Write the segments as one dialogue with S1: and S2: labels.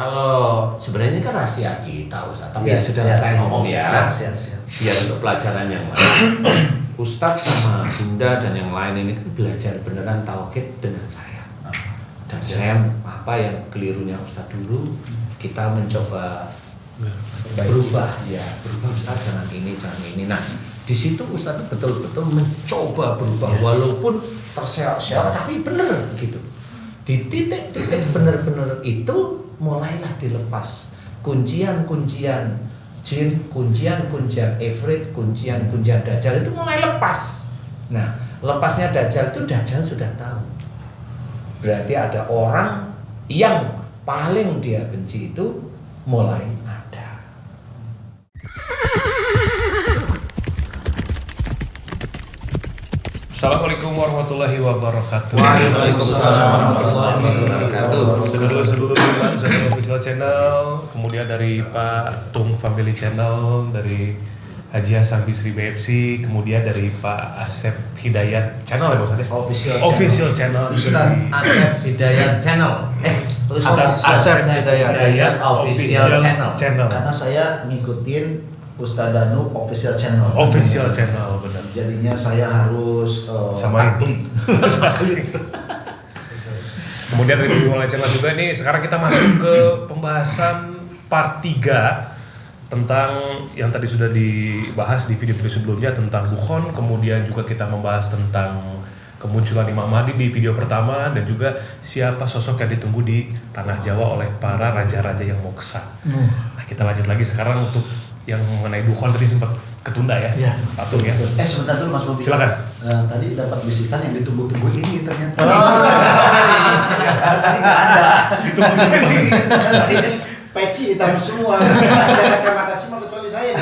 S1: Kalau sebenarnya ini kan rahasia kita Ustaz, tapi
S2: Ya,
S1: sudah saya ngomong ya.
S2: Siap.
S1: Biar untuk pelajaran yang lain. Ustadz sama Bunda dan yang lain ini kan belajar beneran tauhid dengan saya. Dan saya apa yang kelirunya Ustadz dulu, kita mencoba berubah Ustadz jangan ini. Nah, di situ Ustadz betul-betul mencoba berubah walaupun terseok-seok tapi bener gitu. Di titik-titik bener-bener itu mulailah dilepas kuncian-kuncian jin, kuncian-kuncian ifrit, kuncian-kuncian dajjal itu mulai lepas. Nah, lepasnya dajjal itu dajjal sudah tahu. Berarti ada orang yang paling dia benci itu mulai ada.
S3: Assalamualaikum warahmatullahi wabarakatuh.
S1: Waalaikumsalam warahmatullahi wabarakatuh.
S3: Sedulur-sedulur iman Channel Official Channel, kemudian dari Pak Tung Family Channel, dari Haji Hasan Bisri BFC, kemudian dari Pak Asep Hidayat Channel ya maksudnya? Official Channel.
S1: Ustaz Asep Hidayat Channel.
S2: Ustaz Asep Hidayat
S1: Official Channel.
S2: Karena saya ngikutin Ustaz Danu Official Channel.
S3: Official Channel, benar.
S2: Jadinya saya harus
S3: Samain.
S2: taklid.
S3: Kemudian dari Mulai Channel juga nih, sekarang kita masuk ke pembahasan part 3 tentang yang tadi sudah dibahas di video-video sebelumnya tentang dukhon, kemudian juga kita membahas tentang kemunculan Imam Mahdi di video pertama, dan juga siapa sosok yang ditunggu di tanah Jawa oleh para raja-raja yang moksa. Nah, kita lanjut lagi sekarang untuk yang mengenai dukhon tadi sempat ketunda ya,
S2: Iya.
S3: Patung ya.
S2: Sebentar dulu Mas Bobi.
S3: Silakan.
S2: Tadi dapat bisikan yang ditunggu-tunggu ini ternyata. Tadi nggak ada. Ditunggu-tunggu ini. Peci hitam semua. Ada kacamata semua kecuali saya.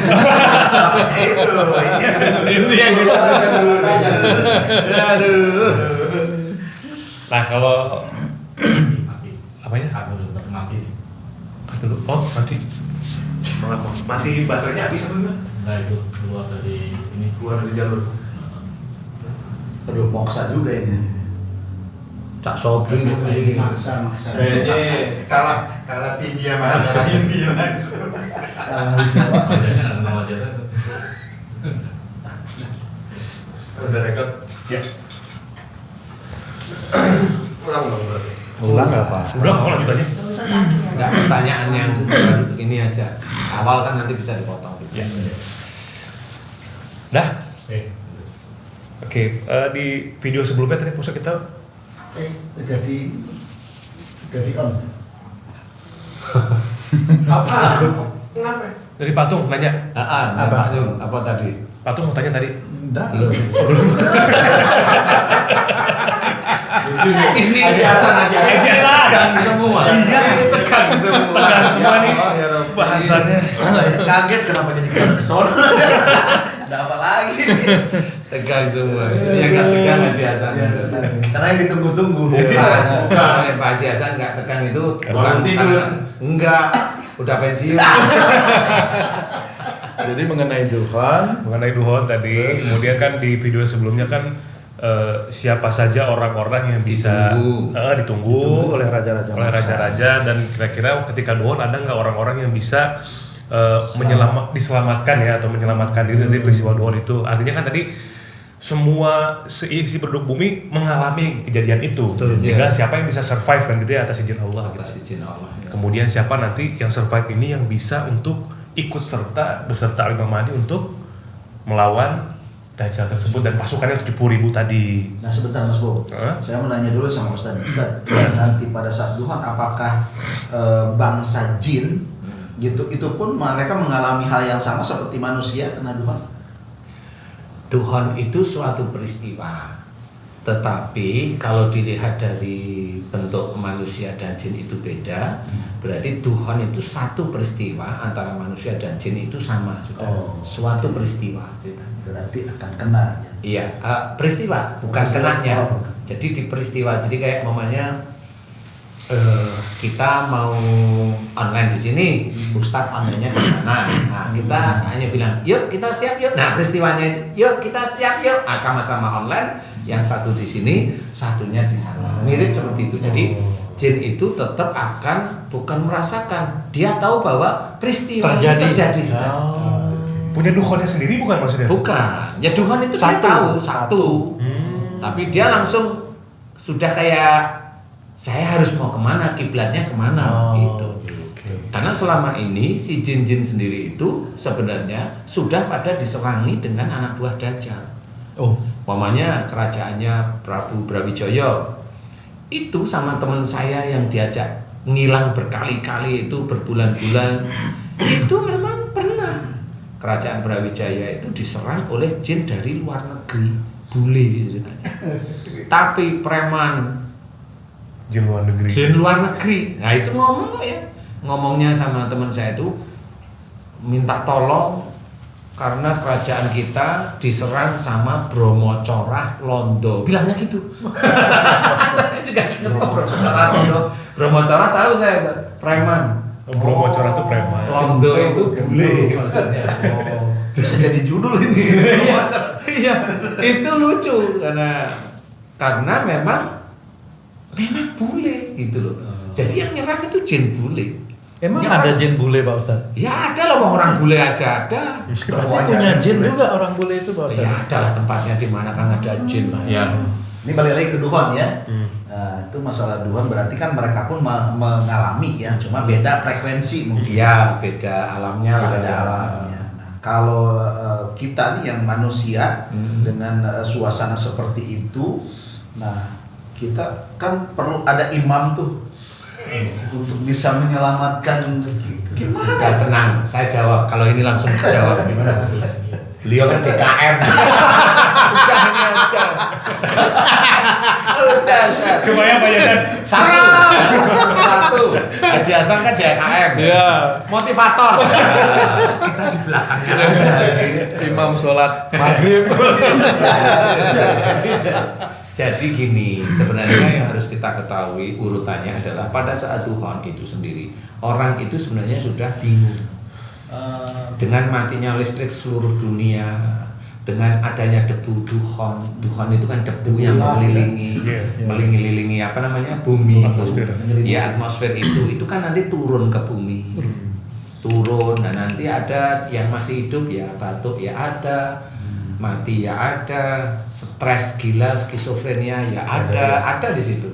S3: Ini yang kita
S1: Aduh.
S3: Nah, kalau apanya? Mati dulu. Oh, mati baterainya habis apa gimana?
S4: Enggak, itu keluar dari ini.
S3: Keluar dari jalur.
S2: Aduh, moksa juga ini.
S1: Cak Sobri
S2: Maksa.
S5: Kalah tinggi sama acara ini langsung.
S4: Wajahnya nama wajahnya.
S3: Udah rekod? Ya. Ulang dong berarti.
S2: Ulang nggak apa?
S3: Udah, mau lanjut aja.
S1: Enggak, pertanyaan yang ini aja. Awal kan nanti bisa dipotong.
S3: Ya. Dah.
S4: Eh,
S3: Oke, di video sebelumnya tadi pusat kita
S2: Udah di on.
S3: apa? Kenapa? Dari Patung nanya.
S1: Pak Jum, apa tadi?
S3: Patung mau tanya tadi.
S2: Enggak.
S1: Ini Hasan. Tegang semua.
S3: Iya,
S1: tegang semua.
S3: Tegang semua nih.
S1: Ya Rabbi.
S3: Bahasannya.
S2: Saya kaget kenapa jadi kesana. Ada apa lagi?
S1: Tegang semua. Ini yang nggak tegang Haji Hasan.
S2: Karena yang ditunggu-tunggu.
S1: Bukan, Pak Haji Hasan nggak tegang itu bukan
S4: tidur.
S1: enggak, udah pensiun.
S2: Jadi mengenai dukhon,
S3: Mengenai duhon tadi, kemudian kan di video sebelumnya kan siapa saja orang-orang yang bisa ditunggu
S2: oleh raja-raja.
S3: oleh raja-raja, dan kira-kira ketika duhon ada nggak orang-orang yang bisa diselamatkan ya, atau menyelamatkan diri dari peristiwa duhon itu. Artinya kan tadi semua isi penduduk bumi mengalami kejadian itu. Tinggal siapa yang bisa survive kan gitu ya, atas izin Allah gitu.
S1: Atas izin Allah.
S3: Kemudian siapa nanti yang survive ini yang bisa untuk ikut serta beserta Imam Mahdi untuk melawan Dajjal tersebut dan pasukannya 70.000 tadi.
S2: Nah sebentar Mas Bo, saya mau nanya dulu sama Ustaz. Nanti pada saat dukhon apakah bangsa jin gitu itu pun mereka mengalami hal yang sama seperti manusia kena dukhon?
S1: Dukhon itu suatu peristiwa. Tetapi kalau dilihat dari bentuk manusia dan jin itu beda, berarti dukhon itu satu peristiwa antara manusia dan jin itu sama juga. Suatu peristiwa.
S2: Berarti akan kena.
S1: Iya, peristiwa bukan kenanya. Jadi di peristiwa. Jadi kayak mamanya kita mau online di sini, Ustadz online-nya di sana. Nah, kita hanya bilang, yuk kita siap yuk. Nah, peristiwanya itu, yuk kita siap yuk. Sama-sama online. Yang satu di sini, satunya di sana. Mirip seperti itu. Jadi jin itu tetap akan bukan merasakan, dia tahu bahwa peristiwa itu terjadi.
S3: Punya dukhonnya sendiri bukan maksudnya?
S1: Bukan. Ya Tuhan itu dia tahu satu. Tapi dia langsung sudah kayak saya harus mau kemana, kiblatnya kemana gitu. Karena selama ini si jin-jin sendiri itu sebenarnya sudah pada diserangi dengan anak buah Dajjal. Umpamanya kerajaannya Prabu Brawijaya itu sama teman saya yang diajak ngilang berkali-kali itu berbulan-bulan itu memang pernah kerajaan Brawijaya itu diserang oleh jin dari luar negeri, bule istilahnya. Tapi preman
S3: Jin
S1: luar negeri. Nah itu ngomong kok ya. Ngomongnya sama teman saya itu minta tolong karena kerajaan kita diserang sama Bromo Corah Londo. Bilangnya gitu. Saya juga ingat Bromo Corah Londo. Bromo Corah tahu saya preman.
S3: Bromo Corah itu preman.
S1: Londo itu bule maksudnya.
S2: Bisa jadi judul ini.
S1: Iya, itu lucu karena memang bule gitu loh. Jadi yang nyerang itu jin bule.
S6: Emang ada jin bule Pak Ustaz?
S1: Ya ada lah, orang bule aja ada.
S6: Berarti punya jin juga orang bule itu Pak Ustaz?
S1: Ya ada lah tempatnya di mana kan ada jin lah ya.
S2: Ini balik lagi ke duhon ya. Nah, itu masalah duhon berarti kan mereka pun mengalami ya, cuma beda frekuensi mungkin.
S1: Iya, beda alamnya lah.
S2: Beda alamnya. Nah, kalau kita nih yang manusia dengan suasana seperti itu, nah kita kan perlu ada imam tuh untuk bisa menyelamatkan.
S1: Gimana? Ya, tenang, saya jawab. Kalau ini langsung dijawab gimana? Beliau kan DKM. Udah ini aja. Udah.
S3: Kebayang Pak Yasan.
S1: Satu. Haji Hasan kan DKM.
S6: Iya.
S1: Motivator. Kita di belakangnya aja.
S6: Imam sholat maghrib.
S1: Jadi gini, sebenarnya yang harus kita ketahui urutannya adalah pada saat duhon itu sendiri, orang itu sebenarnya sudah bingung dengan matinya listrik seluruh dunia, dengan adanya debu duhon. Duhon itu kan debu yang mengelilingi apa namanya bumi,
S3: atmosfer.
S1: Ya atmosfer itu kan nanti turun ke bumi, turun dan nanti ada yang masih hidup ya batuk ya ada. Mati ya ada, stres, gila, skizofrenia ya ada di situ.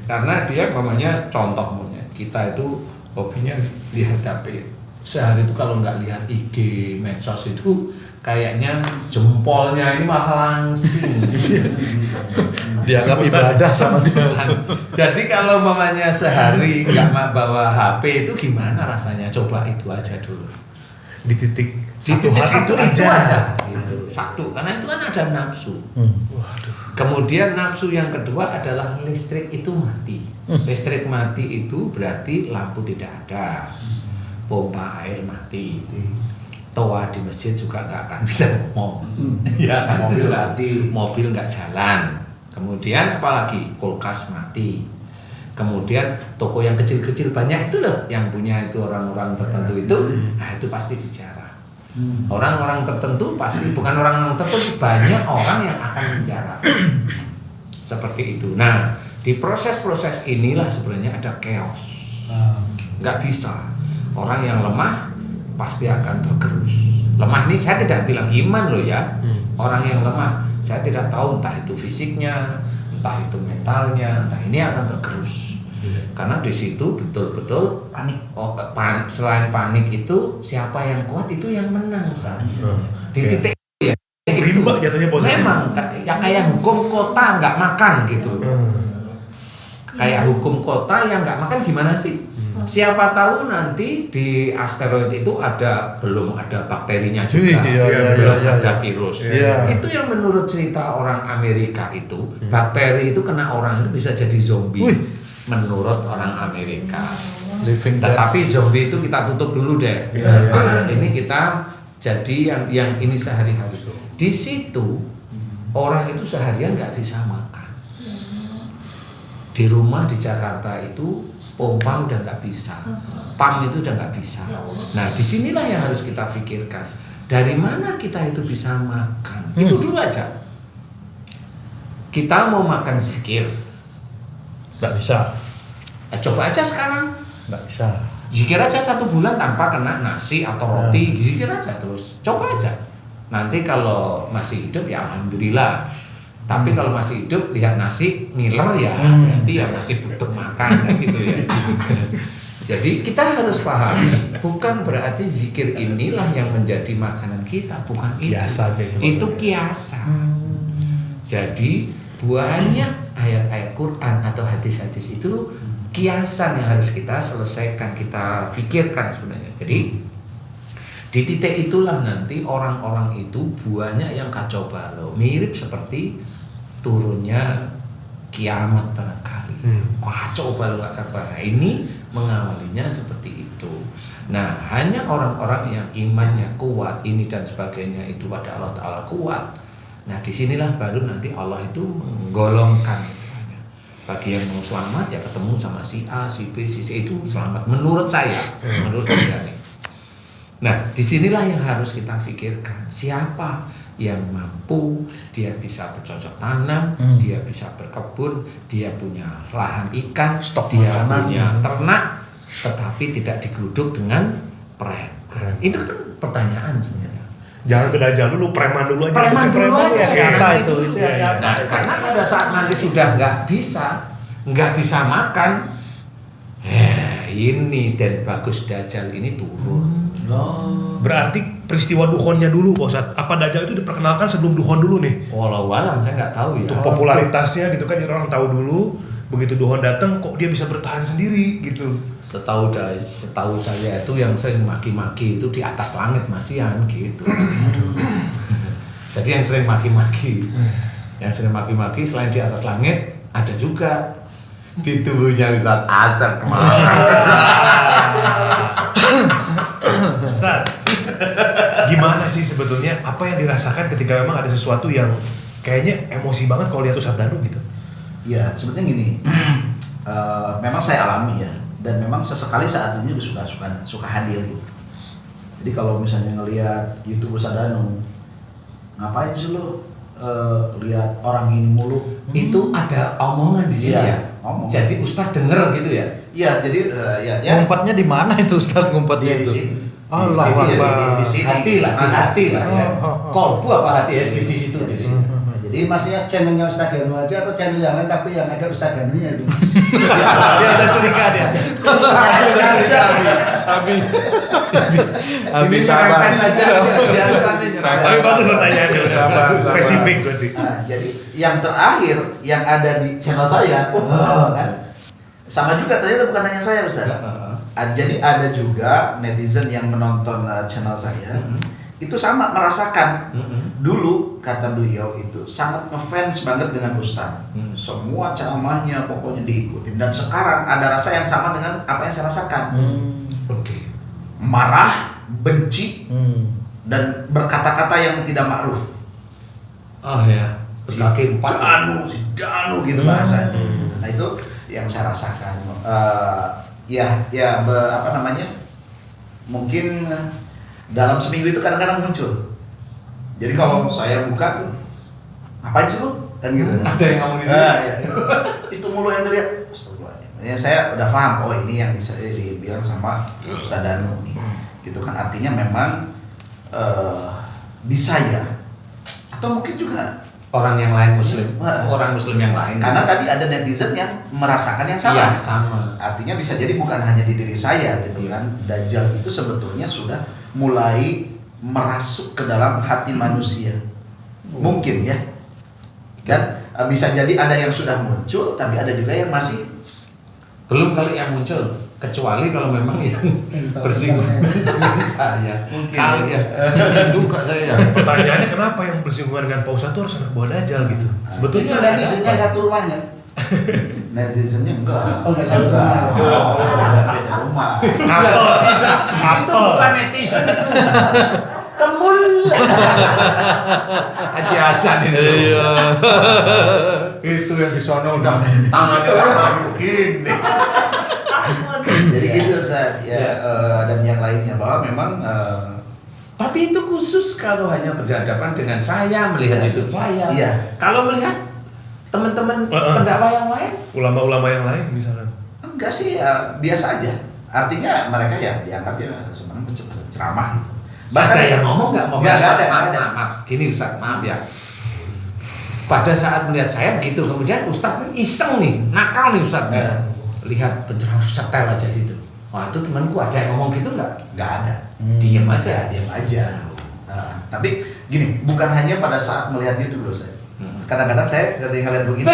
S1: Karena dia namanya contoh kita itu hobinya lihat HP. Sehari itu kalau nggak lihat IG, medsos itu kayaknya jempolnya ini malah langsing.
S6: Dianggap ibadah sama dia.
S1: Jadi kalau mamanya sehari nggak bawa HP itu gimana rasanya? Coba itu aja dulu.
S3: Di titik
S1: Satu aja. Gitu. Satu, karena itu kan ada nafsu. Kemudian nafsu yang kedua adalah listrik itu mati. Listrik mati itu berarti lampu tidak ada, pompa air mati, toa di masjid juga nggak akan bisa ngomong. Ya kan mobil nggak jalan. Kemudian apalagi kulkas mati. Kemudian toko yang kecil-kecil banyak itu loh yang punya itu orang-orang tertentu itu, nah itu pasti dijarah. Orang-orang tertentu pasti, bukan orang tertentu, banyak orang yang akan menjarah. Seperti itu. Nah, di proses-proses inilah sebenarnya ada chaos. Nggak bisa. Orang yang lemah pasti akan tergerus. Lemah ini saya tidak bilang iman loh ya. Orang yang lemah, saya tidak tahu entah itu fisiknya, entah itu mentalnya, entah ini akan tergerus. Karena di situ betul-betul panik. Selain panik itu siapa yang kuat itu yang menang di titik itu ya.
S3: Rimba jatuhnya positif.
S1: Memang ya kayak hukum kota nggak makan gitu. Kayak hukum kota yang nggak makan gimana sih? Siapa tahu nanti di asteroid itu belum ada bakterinya juga, belum ada virus. Itu yang menurut cerita orang Amerika itu, bakteri itu kena orang itu bisa jadi zombie. Menurut orang Amerika. Tetapi zombie itu kita tutup dulu deh. Ini kita jadi yang ini sehari-hari. Di situ orang itu seharian nggak bisa makan. Di rumah di Jakarta itu pompa udah nggak bisa, pam itu udah nggak bisa. Nah disinilah yang harus kita pikirkan. Dari mana kita itu bisa makan? Itu dulu aja. kita mau makan zikir,
S6: Nggak bisa.
S1: coba aja sekarang.
S6: Nggak bisa.
S1: Zikir aja 1 bulan tanpa kena nasi atau roti, zikir aja terus. Coba aja. Nanti kalau masih hidup ya alhamdulillah. Tapi kalau masih hidup lihat nasi ngiler ya berarti ya masih butuh makan kan gitu ya. Jadi kita harus pahami bukan berarti zikir inilah yang menjadi makanan kita, bukan itu.
S3: Kiasan itu
S1: Itu
S3: maksudnya.
S1: kiasan. Jadi banyak ayat-ayat Quran atau hadis-hadis itu kiasan yang harus kita selesaikan, kita pikirkan sebenarnya. Jadi di titik itulah nanti orang-orang itu banyak yang kacau balau, mirip seperti turunnya kiamat barangkali. Kacau balau gak kabar. Nah, ini mengawalinya seperti itu. Nah, hanya orang-orang yang imannya kuat ini dan sebagainya itu pada Allah Ta'ala kuat. Nah, disinilah baru nanti Allah itu menggolongkan istilahnya. Bagi yang mau selamat ya ketemu sama si A, si B, si C itu selamat menurut saya, menurut saya nih. Nah, disinilah yang harus kita pikirkan. Siapa yang mampu, dia bisa bercocok tanam, dia bisa berkebun, dia punya lahan ikan,
S6: Stok
S1: dia
S6: makanan.
S1: punya ternak, tetapi tidak digeruduk dengan preman. Itu kan pertanyaan sebenarnya.
S3: Jangan ke dajal dulu, preman dulu aja.
S1: Preman dulu aja,
S6: yang nyata
S1: nanti
S6: itu,
S1: dulu.
S6: itu yang nyata.
S1: Nah, karena pada saat nanti sudah nggak bisa makan, ini dan bagus dajjal ini turun.
S3: Berarti peristiwa dukhonnya dulu Pak Ustadz. Apa dajjal itu diperkenalkan sebelum dukhon dulu nih?
S1: Walau alam saya nggak tahu ya.
S3: Untuk popularitasnya gitu kan, jadi orang tahu dulu. Begitu dukhon datang kok dia bisa bertahan sendiri gitu.
S1: Setahu saya itu yang sering maki-maki itu di atas langit masihan gitu. Jadi yang sering maki-maki, selain di atas langit ada juga di tubuhnya Ustaz Asad kemarin.
S3: Ustaz, gimana sih sebetulnya apa yang dirasakan ketika memang ada sesuatu yang kayaknya emosi banget kalau lihat Ustaz Danu gitu?
S2: Ya sebetulnya gini, memang saya alami ya, dan memang sesekali saat ini suka hadir gitu. Jadi kalau misalnya ngelihat YouTube Ustaz Danu, ngapain sih lo lihat orang ini mulu?
S1: Itu ada omongan di sini
S2: Iya,
S1: ya.
S2: ngomong.
S1: Jadi Ustaz denger gitu ya.
S2: Iya, jadi ya.
S6: Ngumpetnya di mana itu Ustaz ngumpetnya
S2: Dia di
S6: itu?
S2: sini.
S6: Allah
S2: Di sini,
S6: Akbar.
S2: di sini.
S1: Hati lah, di hati lah ya. Kolbu apa hati ya di situ di sini.
S7: Jadi maksudnya channelnya Ustaz Danu aja atau channel yang lain tapi yang ada Ustaz Danunya itu.
S6: Dia ada curiga dia. Abi sabar.
S3: Tapi bagus pertanyaannya,
S6: Sabar.
S3: spesifik berarti.
S2: Nah, jadi yang terakhir yang ada di channel saya, kan? Sama juga ternyata bukan hanya saya Ustaz. Jadi ada juga netizen yang menonton channel saya, itu sama merasakan. Dulu kata beliau itu sangat ngefans banget dengan Ustaz. Semua ceramahnya pokoknya diikutin. Dan sekarang ada rasa yang sama dengan apa yang saya rasakan.
S1: Oke.
S2: Marah, benci, dan berkata-kata yang tidak ma'ruf.
S1: Oh ya. Berkaki empat.
S2: Si Danu gitu bahasanya. Nah itu yang saya rasakan. Apa namanya? Mungkin dalam seminggu itu kadang-kadang muncul. Jadi kalau saya buka, ngapain sih lu? Kan gitu.
S1: Ada yang ngomong gitu.
S2: Itu mulu yang dilihat. Astagfirullahaladzim. Ya, saya udah paham. Oh ini yang dibilang sama Ustaz Danu nih. Gitu kan artinya memang bisa ya. Atau mungkin juga
S1: Orang yang lain muslim, orang muslim yang lain.
S2: karena tadi ada netizen yang merasakan yang sama.
S1: Iya, sama.
S2: Artinya bisa jadi bukan hanya di diri saya gitu
S1: Iya.
S2: kan. Dajjal itu sebetulnya sudah mulai merasuk ke dalam hati manusia. Mungkin ya. Dan bisa jadi ada yang sudah muncul tapi ada juga yang masih
S1: Belum kali yang muncul, kecuali kalau memang yang bersinggungan dengan saya.
S2: Mungkin.
S1: Kali ya. Juga saya.
S3: Pertanyaannya kenapa yang bersinggungan dengan Pak Ustadz itu harus anak buah dajjal gitu? Sebetulnya
S7: Itu netizennya satu rumahnya.
S2: netizennya enggak.
S7: Oh, enggak satu rumah.
S2: Ada beda rumah.
S1: Itu bukan netizen itu. Kemul. Haji Hasan ini.
S6: Iya.
S1: Itu yang di sono udah tangannya begini.
S2: Jadi gitu Ustaz ya, dan yang lainnya bahwa memang
S1: Tapi itu khusus kalau hanya berhadapan dengan saya, melihat
S2: Iya.
S1: hidup saya.
S2: Iya.
S1: Kalau melihat teman-teman pendakwa yang lain?
S3: Ulama-ulama yang lain misalkan.
S2: Enggak sih, ya biasa aja. Artinya mereka ya dianggap ya sebenarnya ceramah gitu.
S1: Ada yang ngomong nggak?
S2: Nggak ada.
S1: Maaf. Gini Ustaz, maaf ya. Pada saat melihat saya begitu, kemudian Ustaz ini iseng nih, nakal nih Ustaz. Lihat pencerahan setel aja situ. Wah itu temanku ada yang ngomong gitu nggak?
S2: Nggak ada.
S1: Diam aja.
S2: Diam aja. Nah, tapi gini, bukan hanya pada saat melihat itu loh saya. Kadang-kadang saya ketika ngeliat begini.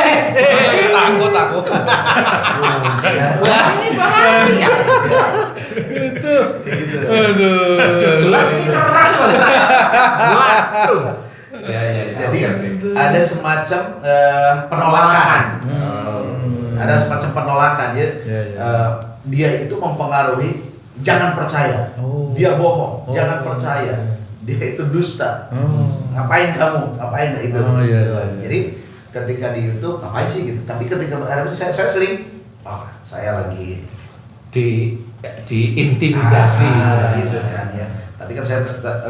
S6: Takut.
S1: Wah ini bahaya.
S6: Itu. Aduh.
S1: Gelas ini keras banget. Waduh. Ya.
S2: Jadi
S1: Oke.
S2: ada semacam penolakan. Ada semacam penolakan ya. Dia itu mempengaruhi, jangan percaya. Dia bohong, jangan percaya. Dia itu dusta. Ngapain kamu? Ngapain itu?
S6: Iya.
S2: Jadi ketika di YouTube ngapain sih gitu. Tapi ketika saya sering, saya lagi
S1: diintimidasi
S2: gitu kan ya. Tapi kan saya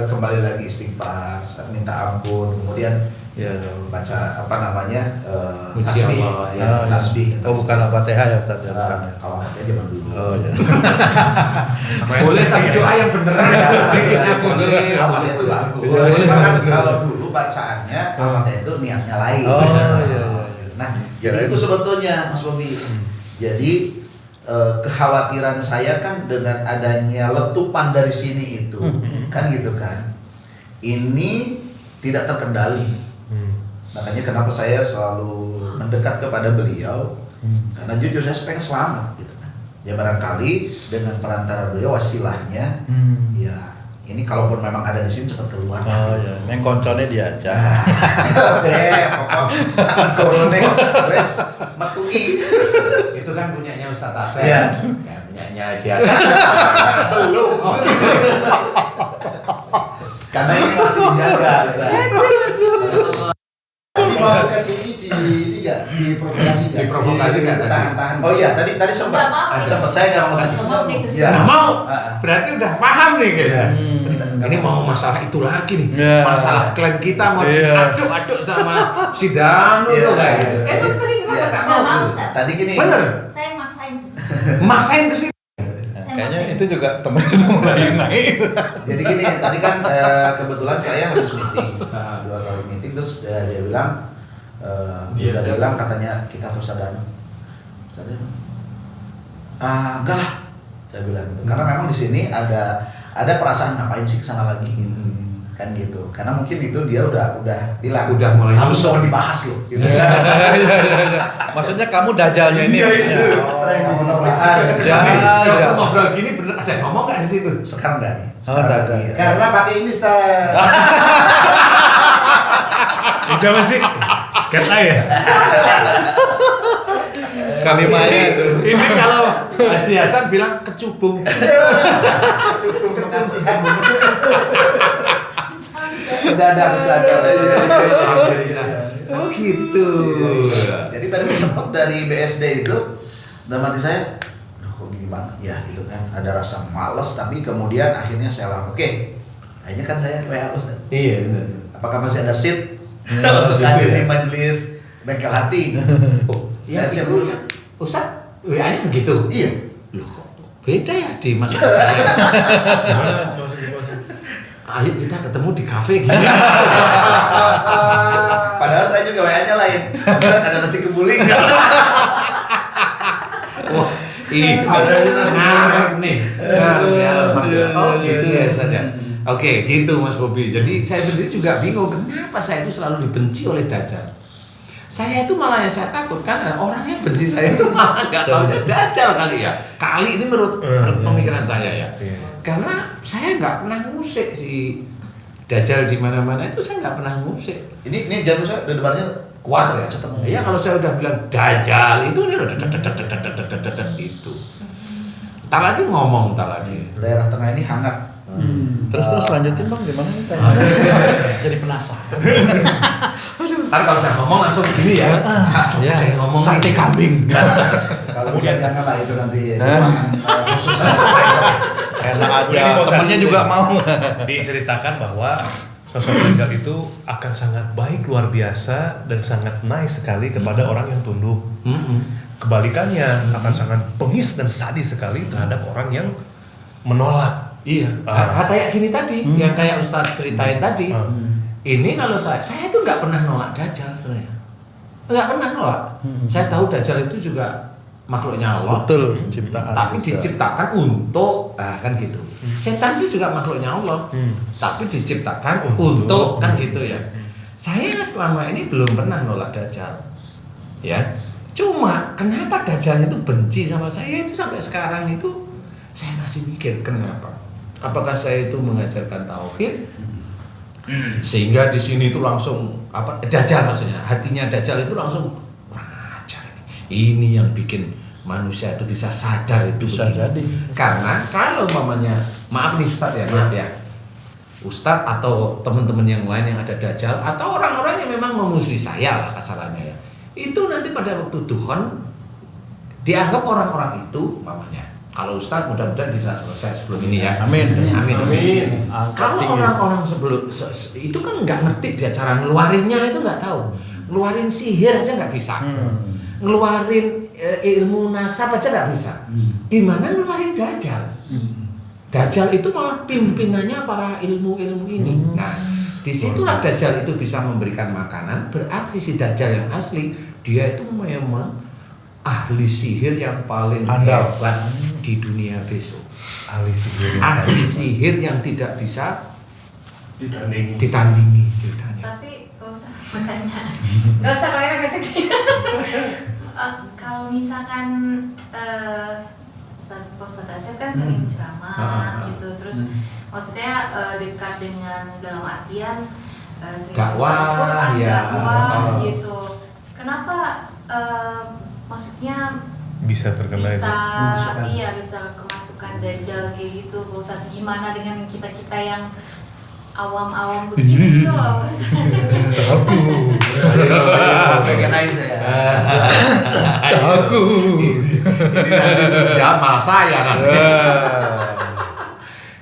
S2: kembali lagi istighfar, saya minta ampun, kemudian baca apa namanya tasbih, tasbih.
S6: Oh bukan Al-Fatihah ya Ustaz?
S2: Kalau ada zaman dulu.
S6: Oh ya.
S1: boleh tapi doa yang beneran ya.
S2: Al-Fatihah itu bagus. Bahkan kalau dulu bacaannya Al-Fatihah itu niatnya lain.
S6: Oh iya.
S2: Nah, jadi itu sebetulnya Mas Bobi. Jadi kekhawatiran saya kan dengan adanya letupan dari sini itu, kan gitu kan. Ini tidak terkendali. Makanya kenapa saya selalu mendekat kepada beliau, karena jujur saya pengen selamat gitu kan. Ya barangkali dengan perantara beliau wasilahnya, ya ini kalaupun memang ada di sini cepat keluar.
S6: Oh ya, yang konconnya dia aja.
S2: Pokok corona wes metui.
S1: Itu kan punyanya Ustaz Asep.
S2: Iya.
S1: Ya, punyanya aja.
S2: Belum. Karena ini masih dijaga.
S7: Mau ke sini diprovokasi nggak?
S1: Diprovokasi nggak tadi?
S2: Tahan. Oh iya, tadi sempat.
S8: Nggak mau.
S2: Saya nggak mau tadi. Ya.
S1: Nggak mau. Berarti udah paham nih kayaknya. Ini mau masalah itu lagi nih. Masalah klaim kita mau diaduk-aduk sama si Danu tuh kayak gitu. Itu tadi ngerasa nggak
S8: Nggak mau,
S1: mau.
S8: Ustaz.
S2: Tadi gini.
S1: Bener.
S8: Saya maksain ke sini.
S1: Maksain ke situ.
S6: Kayaknya itu juga temen itu mulai naik.
S2: Jadi gini, tadi kan kebetulan saya harus meeting. 2 kali meeting terus dia bilang
S4: Iya,
S2: bilang katanya kita harus ada enggak lah, saya bilang gitu. Karena memang di sini ada perasaan ngapain sih kesana lagi kan gitu. Karena mungkin itu dia udah bilang
S1: Udah mulai
S2: harus dong dibahas loh gitu.
S6: Maksudnya kamu dajalnya ini.
S2: Iya itu.
S1: Kalau ngobrol gini bener ada yang ngomong nggak di situ?
S2: Sekarang enggak nih.
S6: Oh, udah.
S7: Karena pakai ini Ustaz.
S3: Itu apa sih? Cat eye ya?
S6: Kalimatnya itu.
S1: Ini kalau Haji Hasan bilang kecubung.
S2: Cukup kekasihan.
S1: Bercanda. Oh gitu.
S2: Jadi tadi sempat dari BSD itu dalam hati saya, kok gini banget ya gitu kan. Ada rasa males tapi kemudian akhirnya saya lakukan. Oke. Akhirnya kan saya WA Ustaz.
S1: Iya benar.
S2: Apakah masih ada seat untuk hadir di majelis bengkel hati?
S1: Oh,
S2: Saya siap dulu.
S1: Ustaz, WA-nya begitu.
S2: Iya.
S1: Loh kok beda ya di masa saya. Ayo kita ketemu di kafe gitu.
S2: Padahal saya juga WA-nya lain. Ustaz, ada nasi kebuli nggak?
S1: Wah, ngarep nih. Oh gitu ya Ustaz ya. Oke, gitu Mas Bobi. Jadi saya sendiri juga bingung kenapa saya itu selalu dibenci oleh Dajjal. Saya itu malah yang saya takut kan orang yang benci saya itu malah nggak tahu Dajjal kali ya. Kali ini menurut pemikiran saya ya. Karena saya nggak pernah ngusik si Dajjal di mana-mana itu saya nggak pernah ngusik.
S2: Ini jantung saya depannya
S1: Kuat ya.
S2: Cepet.
S1: Iya kalau saya udah bilang Dajjal itu dia udah itu. Ntar lagi ngomong ntar lagi.
S2: Daerah tengah ini hangat.
S6: Terus lanjutin Bang gimana nih tanya? Jadi penasaran.
S1: Ntar kalau saya ngomong langsung gini ya.
S6: Ya,
S1: Saya ngomong
S6: sate
S1: gini.
S6: kambing.
S2: Kalau bisa jangan lah itu nanti khusus.
S6: Enak
S3: Ini
S6: aja.
S3: mau
S6: Temennya
S3: saya
S6: juga
S3: dulu.
S6: mau.
S3: Diceritakan bahwa sosok Dajjal itu akan sangat baik luar biasa dan sangat nice sekali kepada orang yang tunduk. Kebalikannya akan sangat pengis dan sadis sekali terhadap orang yang menolak.
S1: Iya, kayak gini tadi, yang kayak Ustadz ceritain tadi. Ini kalau saya itu nggak pernah nolak Dajjal sebenarnya. Nggak pernah nolak. Saya tahu Dajjal itu juga makhluknya Allah.
S6: Betul, ciptaan.
S1: Tapi
S6: juga.
S1: diciptakan untuk, kan gitu. Setan itu juga makhluknya Allah. Tapi diciptakan untuk, kan gitu ya. Saya selama ini belum pernah nolak Dajjal. Ya. Cuma kenapa Dajjal itu benci sama saya itu sampai sekarang itu saya masih mikir kenapa. Apakah saya itu mengajarkan tauhid sehingga di sini itu langsung Dajjal maksudnya, hatinya Dajjal itu langsung ajar ini yang bikin manusia itu bisa sadar itu
S6: bisa
S1: begini.
S6: jadi.
S1: Karena kalau mamanya maaf nih Ustadz ya, maaf ya Ustadz atau teman-teman yang lain yang ada Dajjal atau orang-orang yang memang memusuhi saya lah kasarannya ya, itu nanti pada waktu Tuhan dianggap orang-orang itu mamanya. Kalau Ustadz mudah-mudahan bisa selesai sebelum ini ya.
S6: Amin.
S1: Kalau orang-orang sebelum itu kan nggak ngerti dia cara ngeluarinnya itu nggak tahu. Ngeluarin sihir aja nggak bisa. Ngeluarin ilmu nasab aja nggak bisa. Gimana ngeluarin Dajjal? Dajjal itu malah pimpinannya para ilmu-ilmu ini. Nah, disitulah Dajjal itu bisa memberikan makanan. Berarti si Dajjal yang asli dia itu memang ahli sihir yang paling hebat di dunia besok. Ahli sihir yang tidak bisa ditandingi ceritanya.
S8: Tapi gak usah bertanya, gak usah kamera kasih. Kalau misalkan Ustadz Asep kan sering ceramah gitu, terus maksudnya dekat dengan dalam artian sering
S1: dakwah ya,
S8: dakwah gitu. Kenapa maksudnya
S3: Bisa terkena
S8: bisa
S3: itu.
S8: iya bisa kemasukan Dajjal kayak gitu? Ustadz, gimana dengan kita yang awam-awam begitu loh?
S6: Takut.
S2: Recognize ya.
S6: Takut.
S1: Ini nanti sudah saya nanti.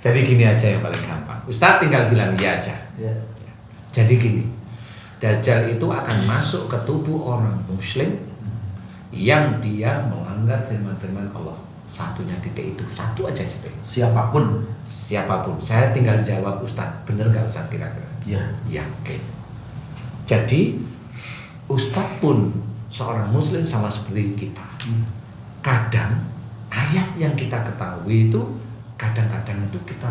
S1: Jadi gini aja yang paling gampang. Ustadz tinggal bilang iya aja. Jadi gini, Dajjal itu akan masuk ke tubuh orang Muslim yang dia melanggar firman-firman Allah. Satunya titik itu, satu aja titik.
S2: Siapapun.
S1: Saya tinggal jawab Ustadz, bener nggak Ustadz kira-kira? Ya, oke. Jadi Ustadz pun seorang Muslim sama seperti kita. Kadang ayat yang kita ketahui itu kadang-kadang itu kita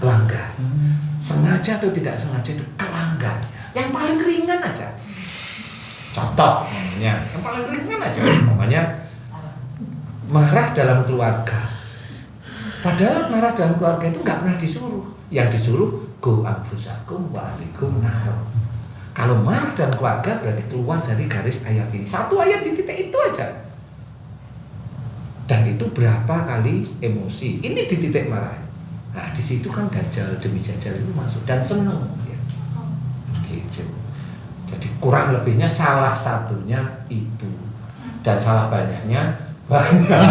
S1: langgar. Sengaja atau tidak sengaja itu kelanggar. Yang paling ringan aja. Contoh, yang paling ringan aja, marah dalam keluarga. Padahal marah dalam keluarga itu nggak pernah disuruh. Yang disuruh go anfusakum wa ahlikum nar. Kalau marah dalam keluarga berarti keluar dari garis ayat ini. Satu ayat di titik itu aja. Dan itu berapa kali emosi. Ini di titik marah. Nah, di situ kan Dajjal demi Dajjal itu masuk dan seneng ya. Gitu. Jadi kurang lebihnya salah satunya itu. Dan salah banyaknya banyak.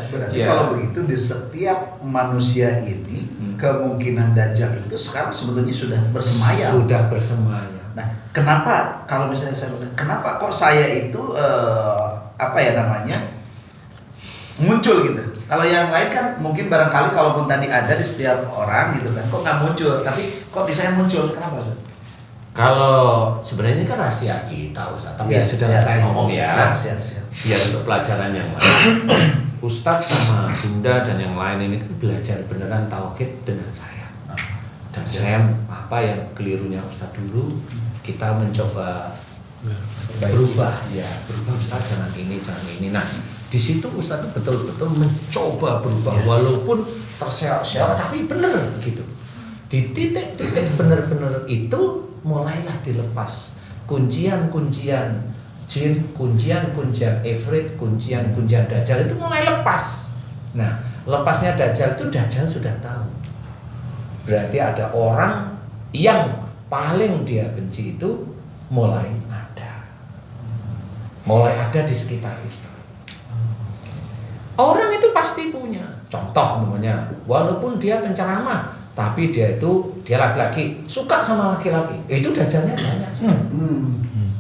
S2: Berarti kalau begitu di setiap manusia ini kemungkinan Dajjal itu sekarang sebetulnya sudah bersemayam. Nah, kenapa kalau misalnya kenapa kok saya itu muncul gitu? Kalau yang lain kan mungkin barangkali kalaupun tadi ada di setiap orang gitu kan, kok nggak muncul? Tapi kok di saya muncul? Kenapa Ustaz?
S1: Kalau sebenarnya ini kan rahasia kita Ustaz, tapi sudah saya ngomong ya.
S2: Siap.
S1: Biar untuk pelajaran yang lain. Ustadz sama Bunda dan yang lain ini kan belajar beneran tauhid dengan saya. Dan saya yang kelirunya Ustadz dulu, kita mencoba berubah Ustadz jangan ini. Nah, di situ Ustadz betul-betul mencoba berubah walaupun terseok-seok tapi bener gitu. Di titik-titik bener-bener itu mulailah dilepas kuncian-kuncian jin, kuncian-kuncian ifrit, kuncian-kuncian Dajjal itu mulai lepas. Nah, lepasnya Dajjal itu Dajjal sudah tahu. Berarti ada orang yang paling dia benci itu mulai ada di sekitar Ustaz. Orang itu pasti punya. Contoh namanya, walaupun dia penceramah, tapi dia laki-laki, suka sama laki-laki. Itu dajalnya banyak.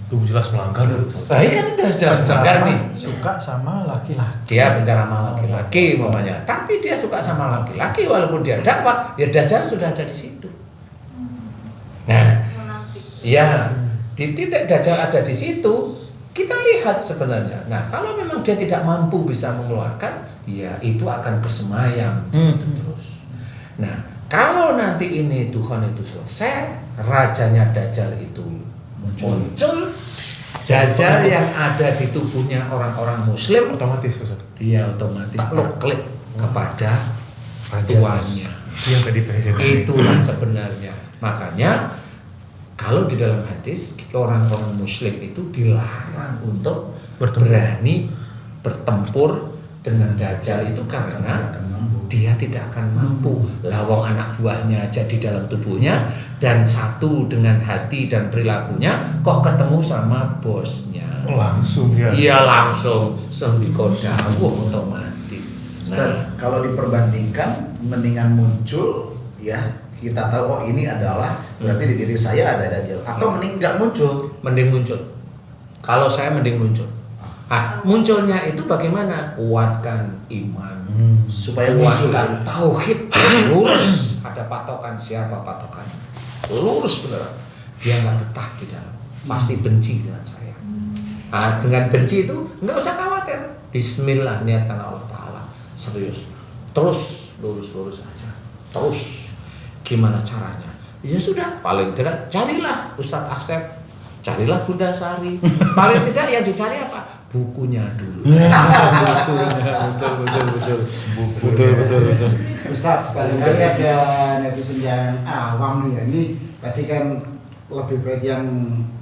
S3: Itu jelas melanggar.
S1: Nah, ini kan jelas melanggar nih.
S6: Suka sama laki-laki.
S1: Dia pencerama laki-laki umpamanya, tapi dia suka sama laki-laki walaupun dia dakwah, ya dajjal sudah ada di situ. Nah, ya di titik dajjal ada di situ, kita lihat sebenarnya. Nah, kalau memang dia tidak mampu bisa mengeluarkan, ya itu akan bersemayam di situ terus. Nah, kalau nanti ini Tuhan itu selesai, rajanya dajjal itu muncul, dajjal yang ada di tubuhnya orang-orang muslim
S3: Otomatis Ustaz.
S1: dia otomatis terklik kepada tuannya.
S3: Yang tadi presiden.
S1: Itulah sebenarnya. Makanya kalau di dalam hadis orang-orang muslim itu dilarang untuk berani bertempur dengan dajjal itu karena dia tidak akan mampu. Lawang anak buahnya aja di dalam tubuhnya dan satu dengan hati dan perilakunya kok ketemu sama bosnya.
S3: Langsung ya.
S1: Iya langsung sembikodawo otomatis.
S2: Nah, kalau diperbandingkan mendingan muncul ya kita tahu oh ini adalah berarti di diri saya ada dajjal atau mending nggak muncul.
S1: Mending muncul. Kalau saya mending muncul. Munculnya itu bagaimana? Kuatkan iman,
S2: Supaya muncul
S1: kuatkan tauhid, lurus. Ada patokan, siapa patokan? Lurus beneran. Dia nggak betah di dalam, pasti benci dengan saya. Dengan benci itu nggak usah khawatir. Bismillah, niatkan Allah Taala, serius. Terus lurus aja. Terus gimana caranya? Ya sudah, paling tidak carilah Ustadz Asep, carilah Bunda Sari. Paling tidak yang dicari apa? Bukunya dulu.
S6: Betul.
S7: Ustaz, barangkali ada netizen yang awam nih ya. Ini tadi kan lebih baik yang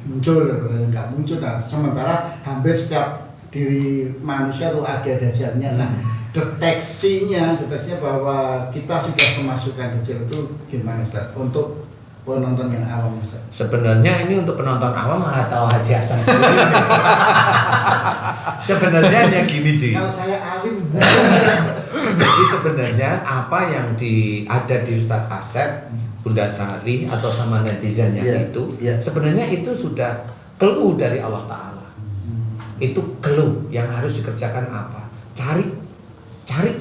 S7: muncul daripada yang nggak muncul. Nah, sementara hampir setiap diri manusia tuh ada dajjalnya. Nah, deteksinya bahwa kita sudah kemasukan dajjal itu gimana Ustaz? Untuk penonton yang awam Ustaz.
S1: Sebenarnya ini untuk penonton awam atau Haji Hasan sendiri. Sebenarnya hanya gini Ji.
S7: Kalau saya alim
S1: Jadi sebenarnya apa yang ada di Ustadz Asep, Bunda Sari atau sama netizennya itu sebenarnya itu sudah clue dari Allah Ta'ala. Itu clue yang harus dikerjakan apa? Cari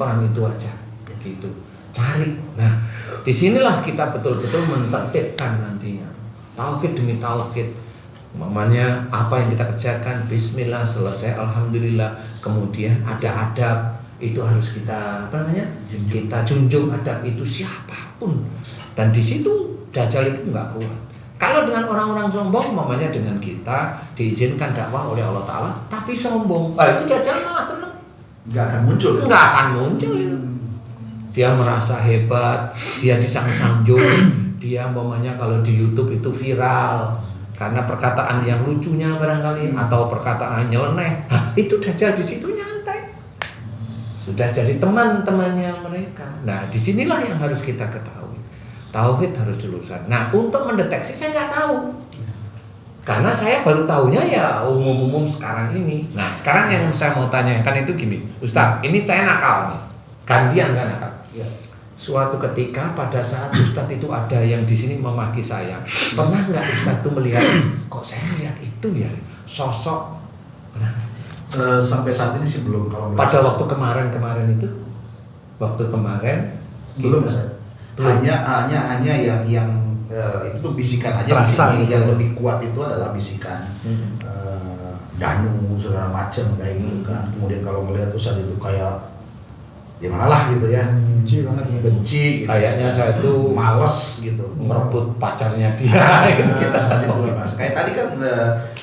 S1: orang itu aja gitu. Cari. Nah, disinilah kita betul-betul mentertibkan nantinya. Tauhid demi tauhid. Umpamanya apa yang kita kerjakan, bismillah, selesai, alhamdulillah. Kemudian ada adab, itu harus kita kita junjung adab itu siapapun. Dan di situ dajjal itu enggak kuat. Kalau dengan orang-orang sombong, umpamanya dengan kita diizinkan dakwah oleh Allah Ta'ala, tapi sombong, itu dajjal malah seneng.
S2: Nggak akan muncul.
S1: Nggak akan muncul itu. Dia merasa hebat, dia disang-sanjung, dia umpamanya kalau di YouTube itu viral karena perkataan yang lucunya barangkali atau perkataan nyeleneh. Itu dajjal di situ nyantai. Sudah jadi teman-temannya mereka. Nah, disinilah yang harus kita ketahui. Tauhid harus diluruskan. Nah, untuk mendeteksi saya nggak tahu. Karena saya baru tahunya ya umum-umum sekarang ini. Nah, sekarang yang saya mau tanyakan itu gini, Ustaz, ini saya nakal nih. Gantian kan nakal. Suatu ketika pada saat Ustadz itu ada yang di sini memaki saya, pernah nggak Ustadz itu melihat, kok saya melihat itu ya sosok? Pernah?
S2: Sampai saat ini sih belum. Kalau
S1: pada waktu kemarin itu,
S2: belum Ustaz. Hanya yang itu tuh bisikan aja.
S6: Terasa
S2: di sini
S6: gitu.
S2: yang lebih kuat itu adalah bisikan danu segala macam kayak gitu kan. Kemudian kalau melihat Ustadz itu kayak gimana lah gitu ya,
S7: benci banget ya.
S2: benci gitu.
S1: Kayaknya saya itu
S2: males gitu
S1: merebut pacarnya dia.
S2: kita tadi itu mas kayak tadi kan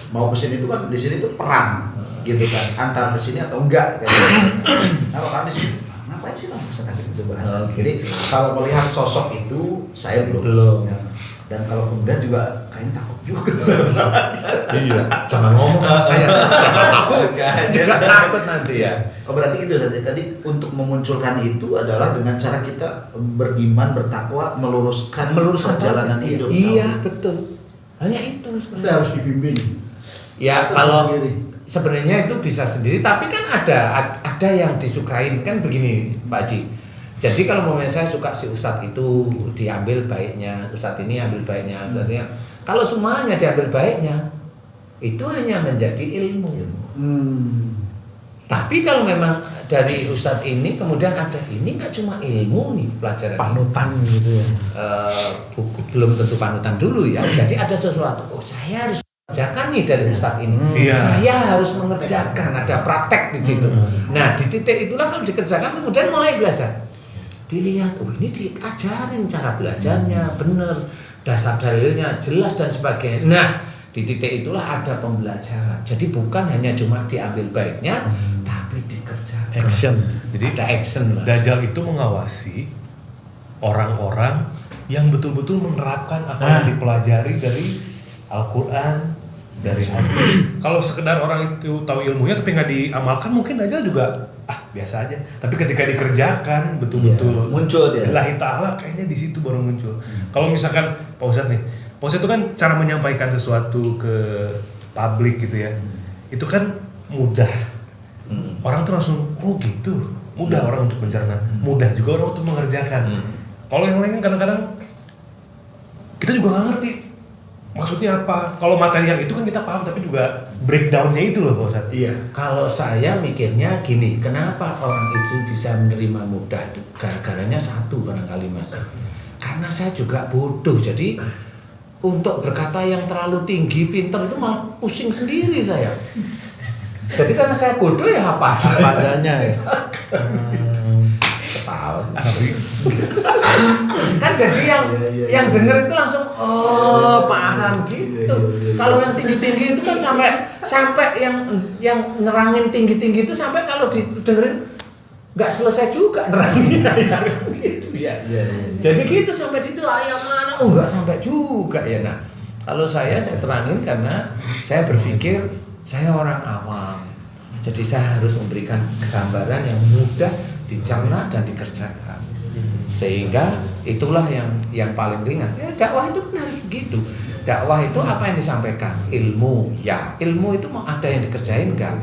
S2: mau kesini itu kan di sini tuh perang gitu kan antara kesini atau enggak kayak gitu. Kalau kami sih ngapain sih lah masa tadi itu bahas. Jadi kalau melihat sosok itu saya belum. Ya. Dan kalau Bunda juga kayaknya takut juga.
S1: Iya, jangan ngomong sama saya. Jangan takut nanti ya.
S2: Oh berarti gitu saja. Tadi untuk memunculkan itu adalah dengan cara kita beriman, bertakwa, meluruskan perjalanan hidup.
S1: Iya, betul. Hanya itu
S7: Kita
S1: sebenarnya.
S7: harus dibimbing.
S1: Ya
S7: Atau
S1: kalau
S7: sendiri.
S1: sebenarnya itu bisa sendiri, tapi kan ada yang disukain kan begini, Pak Haji. Jadi kalau mau saya suka si Ustadz itu diambil baiknya, Ustadz ini ambil baiknya, Ustadznya. Kalau semuanya diambil baiknya, itu hanya menjadi ilmu. Tapi kalau memang dari Ustadz ini kemudian ada ini nggak cuma ilmu nih pelajaran.
S6: Panutan gitu ya.
S1: Belum tentu panutan dulu ya. Jadi ada sesuatu. Oh saya harus mengerjakan nih dari Ustadz ini. Saya harus mengerjakan. Ada praktek di situ. Nah di titik itulah kalau dikerjakan kemudian mulai belajar. Dilihat, oh ini diajarin cara belajarnya benar, dasar dalilnya jelas dan sebagainya. Nah di titik itulah ada pembelajaran. Jadi bukan hanya cuma diambil baiknya, tapi dikerjakan.
S6: Action.
S3: Jadi
S1: ada action lah.
S3: Dajjal itu mengawasi orang-orang yang betul-betul menerapkan apa yang dipelajari dari Al-Quran, dari hadis. Kalau sekedar orang itu tahu ilmunya tapi nggak diamalkan, mungkin Dajjal juga biasa aja. Tapi ketika dikerjakan betul-betul
S2: muncul dia.
S3: Lillahi ta'ala, kayaknya di situ baru muncul. Kalau misalkan Pak Ustadz nih, Pak Ustadz itu kan cara menyampaikan sesuatu ke publik gitu ya, itu kan mudah. Orang tuh langsung, oh gitu, mudah orang untuk mencerna, mudah juga orang untuk mengerjakan. Kalau yang lain kan kadang-kadang kita juga nggak ngerti maksudnya apa. Kalau materi yang itu kan kita paham, tapi juga breakdownnya itu loh Pak Ustadz.
S1: Iya, kalau saya mikirnya gini, kenapa orang itu bisa menerima mudah itu? Gara-garanya satu barangkali Mas. Karena saya juga bodoh, jadi untuk berkata yang terlalu tinggi, pintar itu malah pusing sendiri saya. Jadi karena saya bodoh ya apa
S6: Padanya ya.
S1: Ketawa. Kan jadi yang denger itu langsung paham gitu. Kalau yang tinggi-tinggi itu kan sampai yang nerangin tinggi-tinggi itu sampai kalau didengerin nggak selesai juga nerangin gitu ya. Jadi gitu sampai situ ayam mana nggak sampai juga ya. Nah kalau saya terangin karena saya berpikir saya orang awam. Jadi saya harus memberikan gambaran yang mudah dicerna dan dikerjakan. Sehingga itulah yang paling ringan. Ya, dakwah itu kan harus begitu. Dakwah itu apa yang disampaikan? Ilmu. Ya, ilmu itu mau ada yang dikerjain enggak?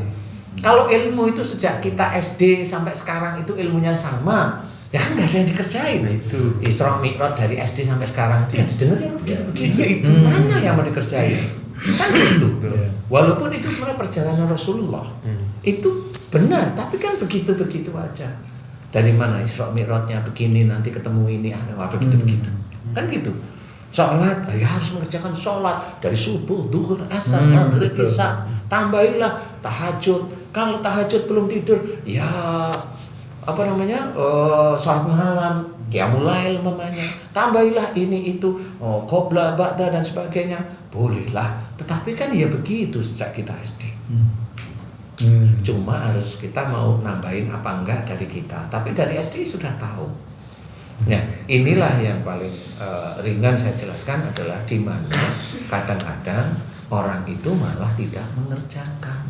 S1: Kalau ilmu itu sejak kita SD sampai sekarang itu ilmunya sama, ya kan nggak ada yang dikerjain.
S3: Itu
S1: Isra Mi'raj dari SD sampai sekarang itu didengar begitu. Itu mana yang mau dikerjain? Kan gitu. Walaupun itu sebenarnya perjalanan Rasulullah. Itu benar, tapi kan begitu-begitu aja. Dari mana Isra Mi'rajnya begini, nanti ketemu ini, begitu-begitu. Kan gitu. Sholat, ya harus mengerjakan sholat dari subuh, duhur, asar, maghrib, isya. Tambahilah tahajud. Kalau tahajud belum tidur, ya sholat malam, qiyamul lail umpamanya. Tambahilah ini itu, qobla, ba'da dan sebagainya. Bolehlah. Tetapi kan ya begitu sejak kita SD. Cuma harus kita mau nambahin apa enggak dari kita. Tapi dari SD sudah tahu. Ya, inilah yang paling ringan saya jelaskan adalah di mana kadang-kadang orang itu malah tidak mengerjakan.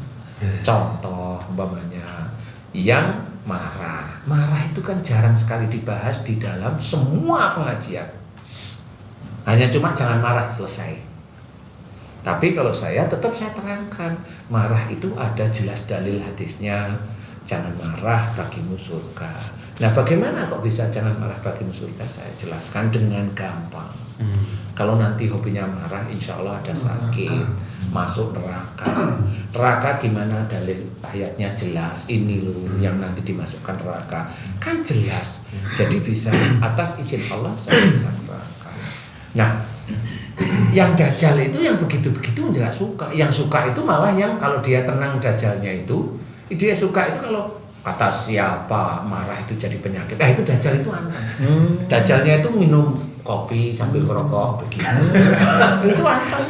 S1: Contoh umpamanya yang marah itu kan jarang sekali dibahas di dalam semua pengajian. Hanya cuma jangan marah, selesai. Tapi kalau saya tetap saya terangkan, marah itu ada jelas dalil hadisnya. Jangan marah bagimu surga. Nah bagaimana kok bisa jangan marah bagimu surga? Saya jelaskan dengan gampang. Kalau nanti hobinya marah, insya Allah ada sakit, masuk neraka. Neraka gimana? Dalil ayatnya jelas. Ini loh yang nanti dimasukkan neraka. Kan jelas. Jadi bisa atas izin Allah saya bisa neraka. Nah, yang dajjal itu yang begitu-begitu nggak suka. Yang suka itu malah yang kalau dia tenang dajjalnya itu, dia suka itu kalau kata siapa marah itu jadi penyakit. Itu dajjal itu anak. Dajjalnya itu minum kopi sambil ngerokok begitu. Itu anak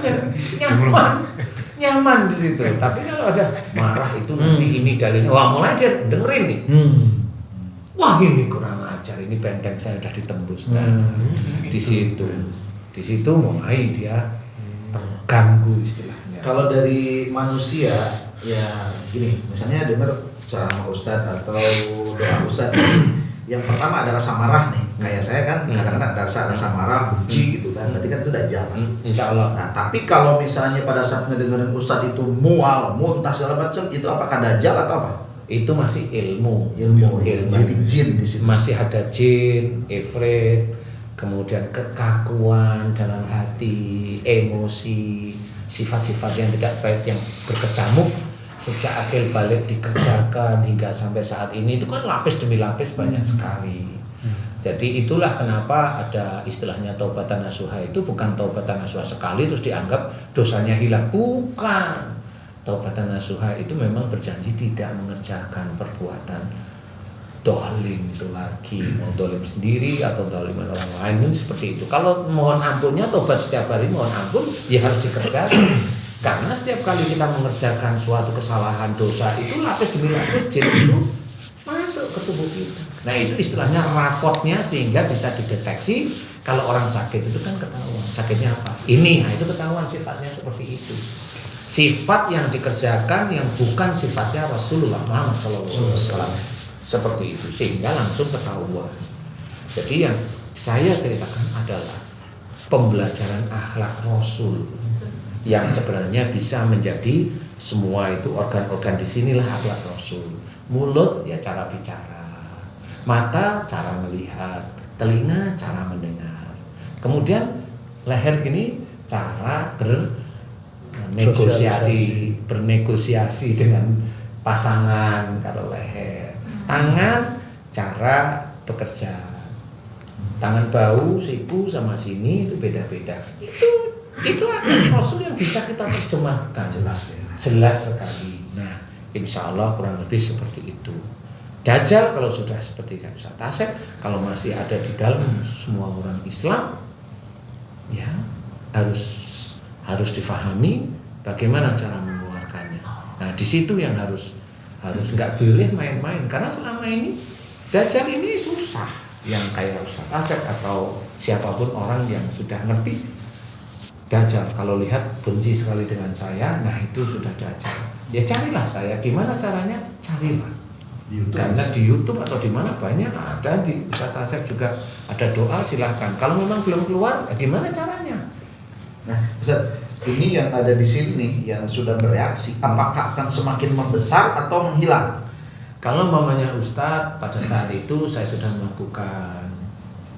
S1: nyaman di situ. Tapi kalau ada marah itu nanti ini dalilnya. Wah mulai dia dengerin nih. Wah ini kurang ajar. Ini benteng saya udah ditembus. Nah di situ mulai dia terganggu istilahnya.
S2: Kalau dari manusia ya gini, misalnya dengar ceramah Ustadz atau doa Ustadz, yang pertama ada rasa marah nih, kayak saya kan kadang-kadang ada rasa marah, benci gitu kan, berarti kan itu dajjal pasti.
S1: Insya Allah.
S2: Nah tapi kalau misalnya pada saat ngedengerin Ustadz itu mual, muntah segala macam, itu apakah dajjal atau apa?
S1: itu masih ilmu,
S2: berarti jin di situ.
S1: masih ada jin, ifrit, kemudian kekakuan dalam hati, emosi, sifat-sifat yang tidak baik yang berkecamuk sejak akil balik dikerjakan hingga sampai saat ini, itu kan lapis demi lapis banyak sekali. Jadi itulah kenapa ada istilahnya taubatan nasuha. Itu bukan taubatan nasuha sekali terus dianggap dosanya hilang, bukan. Taubatan nasuha itu memang berjanji tidak mengerjakan perbuatan dolim itu lagi, mau dolim sendiri atau doliman orang lain, seperti itu. Kalau mohon ampunnya, tobat setiap hari mohon ampun, ya harus dikerjakan. Karena setiap kali kita mengerjakan suatu kesalahan dosa itu lapis demi lapis jin itu masuk ke tubuh kita. Nah itu istilahnya rapotnya, sehingga bisa dideteksi. Kalau orang sakit itu kan ketahuan sakitnya apa, ini, nah itu ketahuan sifatnya seperti itu. Sifat yang dikerjakan yang bukan sifatnya Rasulullah Muhammad SAW, seperti itu, sehingga langsung ketahuan. Jadi yang saya ceritakan adalah pembelajaran akhlak Rasul yang sebenarnya bisa menjadi semua itu organ-organ di sinilah akhlak Rasul. Mulut ya cara bicara, mata cara melihat, telinga cara mendengar, kemudian leher gini cara bernegosiasi dengan pasangan kalau leher, tangan cara bekerja, tangan bau, siku sama sini itu beda-beda. Itu akhlak Rasul yang bisa kita terjemahkan jelas sekali. Nah, insya Allah kurang lebih seperti itu. Dajjal kalau sudah seperti kata Ustaz Asep, kalau masih ada di dalam semua orang Islam, ya harus difahami bagaimana cara mengeluarkannya. Nah, di situ yang harus nggak boleh main-main, karena selama ini Dajjal ini susah. Yang kayak Ustaz Asep atau siapapun orang yang sudah ngerti Dajjal, kalau lihat benci sekali dengan saya, nah itu sudah Dajjal. Ya carilah saya, gimana caranya? Carilah. Karena di YouTube atau di mana banyak ada, di Ustaz Asep juga ada doa, silahkan. Kalau memang belum keluar, gimana caranya?
S2: Nah, Ustaz, ini yang ada di sini yang sudah bereaksi, apakah akan semakin membesar atau menghilang?
S1: Kalau mamanya Ustadz pada saat itu saya sudah melakukan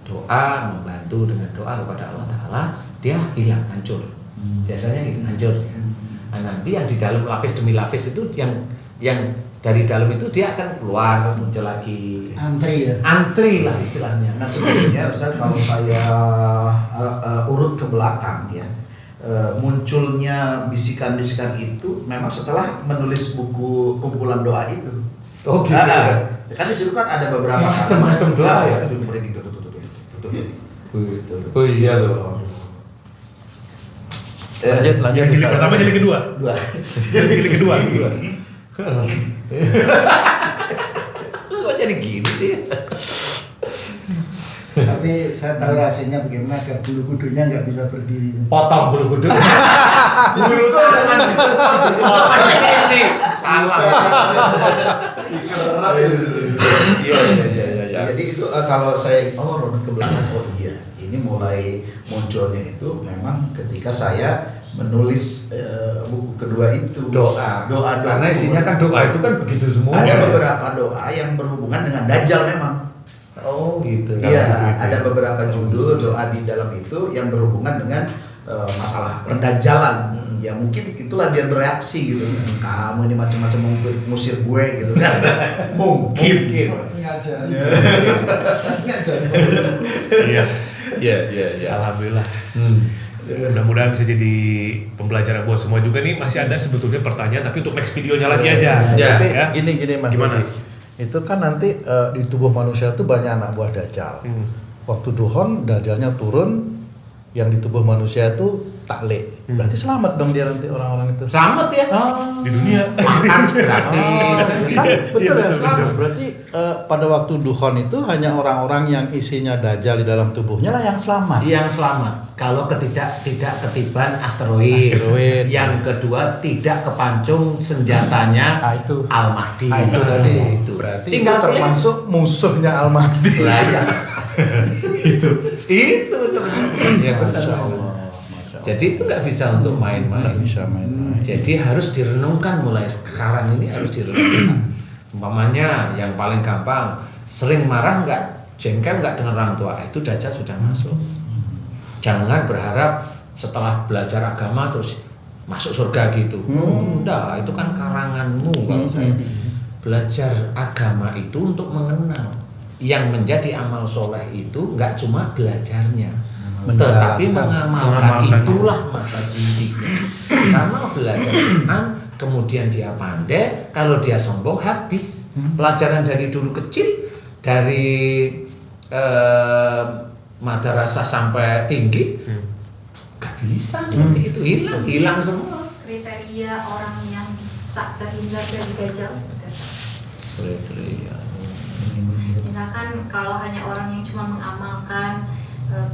S1: doa, membantu dengan doa kepada Allah Ta'ala, dia hilang, hancur. Biasanya hancur. Nah, nanti yang di dalam lapis demi lapis itu yang dari dalam itu dia akan keluar, muncul lagi. Antri lah istilahnya.
S2: Nah sebetulnya Ustaz, kalau saya urut ke belakang ya, munculnya bisikan-bisikan itu memang setelah menulis buku kumpulan doa itu.
S1: Oh gitu ya.
S2: Kan di situ kan ada beberapa
S1: macam-macam doa ya. Oh iya loh.
S6: Lanjut.
S3: Yang jilid pertama, jilid kedua. Jilid kedua.
S1: Kok jadi gini sih?
S7: Tapi saya tahu rahasianya bagaimana agar bulu kudunya nggak bisa berdiri.
S1: Potong bulu kuduk. Bulu ini salah. Iya.
S2: Jadi itu kalau saya runut ke belakang, oh iya, ini mulai munculnya itu memang ketika saya menulis buku kedua itu doa.
S1: Karena isinya kan doa itu kan begitu semua.
S2: Ada beberapa doa yang berhubungan dengan Dajjal memang.
S1: Oh gitu.
S2: Iya, ada beberapa judul doa di dalam itu yang berhubungan dengan masalah pendajjalan. Ya mungkin itulah dia bereaksi gitu. Kamu ini macam-macam mengusir gue gitu kan. Mungkin.
S7: Ngajar.
S3: Iya. Alhamdulillah. Mudah-mudahan bisa jadi pembelajaran buat semua juga nih. Masih ada sebetulnya pertanyaan, tapi untuk next videonya lagi aja.
S6: Tapi
S3: Ya.
S6: gini Mas.
S3: Gimana?
S6: Budi. Itu kan nanti di tubuh manusia itu banyak anak buah Dajjal. Waktu duhon Dajjalnya turun, yang di tubuh manusia itu taklek. Berarti selamat dong dia nanti orang-orang itu.
S1: Selamat ya.
S3: Di dunia.
S1: Makan gratis.
S6: Kan betul ya,
S3: Iya,
S6: selamat.
S3: betul.
S6: Berarti pada waktu duhon itu hanya orang-orang yang isinya Dajjal di dalam tubuhnya lah yang selamat.
S1: Yang selamat. Kalau tidak ketiban asteroid. Yang kedua tidak kepancung senjatanya
S6: Itu
S1: Al-Mahdi.
S6: itu tadi.
S1: Itu.
S6: Berarti
S1: Tinggal
S6: itu termasuk musuhnya Al-Mahdi.
S1: Lah ya. Itu sebenarnya. Ya benar.
S6: Masya Allah.
S1: Jadi itu nggak bisa untuk main-main.
S6: Nggak bisa main-main.
S1: Jadi harus direnungkan mulai sekarang ini, harus direnungkan. Umpamanya yang paling gampang, sering marah nggak, jengkel nggak dengan orang tua, itu Dajjal sudah masuk. Jangan berharap setelah belajar agama terus masuk surga gitu. Enggak, itu kan karanganmu kalau saya. Belajar agama itu untuk mengenal. Yang menjadi amal soleh itu nggak cuma belajarnya, tetapi mengamalkan. Itulah masa intinya. Karena belajar Quran, kemudian dia pandai, kalau dia sombong habis. Pelajaran dari dulu kecil, dari madrasah sampai tinggi, nggak bisa seperti itu, hilang semua.
S8: Kriteria orang yang bisa terhindar dari Dajjal seperti apa?
S1: Kriteria.
S8: Misalkan kalau hanya orang yang cuma mengamalkan,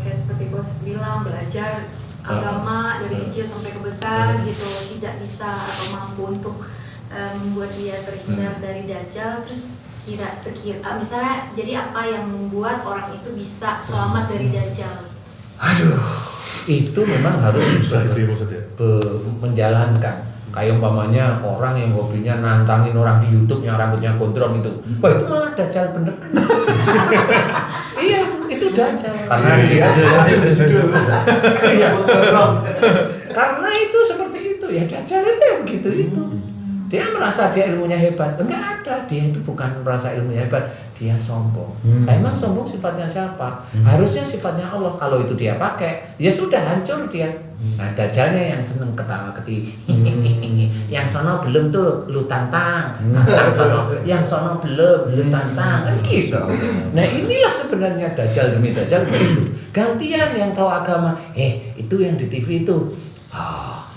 S8: kayak seperti bos bilang, belajar agama dari kecil sampai ke besar gitu, tidak bisa atau mampu untuk membuat dia terhindar dari Dajjal, terus misalnya jadi apa yang membuat orang itu bisa selamat dari Dajjal?
S1: Aduh, itu memang harus bisa menjalankan. Kayak umpamanya orang yang hobinya nantangin orang di YouTube yang rambutnya gondrong itu, wah itu malah Dajjal bener. Iya, itu Dajjal. Karena dia karena itu seperti itu ya, Dajjal itu ya begitu itu. Dia merasa dia ilmunya hebat, enggak ada. Dia itu bukan merasa ilmunya hebat, dia sombong. Nah, emang sombong sifatnya siapa? Harusnya sifatnya Allah. Kalau itu dia pakai, ya sudah hancur dia. Nah, Dajjalnya yang seneng ketawa-ketiwi. Yang sono belum tuh, lu tantang. Tantang sono. Yang sono belum, lu tantang. Kan gitu. Nah, inilah sebenarnya Dajjal demi Dajjal begitu. Gantian yang tahu agama. Itu yang di TV itu.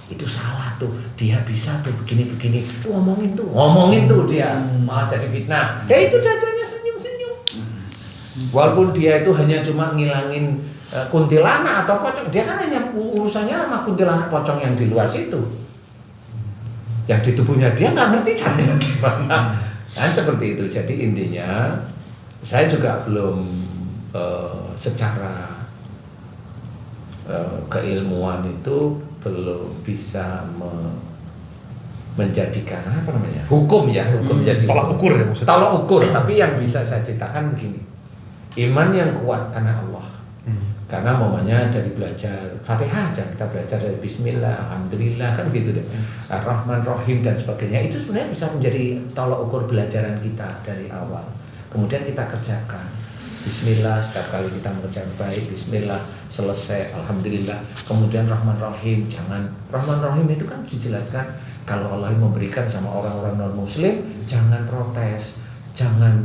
S1: Itu salah tuh, dia bisa tuh begini-begini, ngomongin tuh dia, malah jadi fitnah. Itu Dajjalnya senyum-senyum. Walaupun dia itu hanya cuma ngilangin kuntilanak atau pocong, dia kan hanya urusannya sama kuntilanak pocong yang di luar situ. Yang di tubuhnya dia nggak ngerti caranya gimana. Kan seperti itu. Jadi intinya saya juga belum secara keilmuan itu belum bisa menjadikan apa namanya hukum jadi
S3: tolak ukur ya maksudnya.
S1: Tolak ukur, tapi yang bisa saya ceritakan begini, iman yang kuat karena Allah. Karena momennya dari belajar Fatihah aja, kita belajar dari Bismillah, Alhamdulillah kan gitu deh, Ar-Rahman Rahim dan sebagainya, itu sebenarnya bisa menjadi tolak ukur belajaran kita dari awal. Kemudian kita kerjakan Bismillah, setiap kali kita mengerjakan baik, Bismillah, selesai, Alhamdulillah. Kemudian Rahman Rahim, jangan, Rahman Rahim itu kan dijelaskan, kalau Allah memberikan sama orang-orang non-muslim, jangan protes, jangan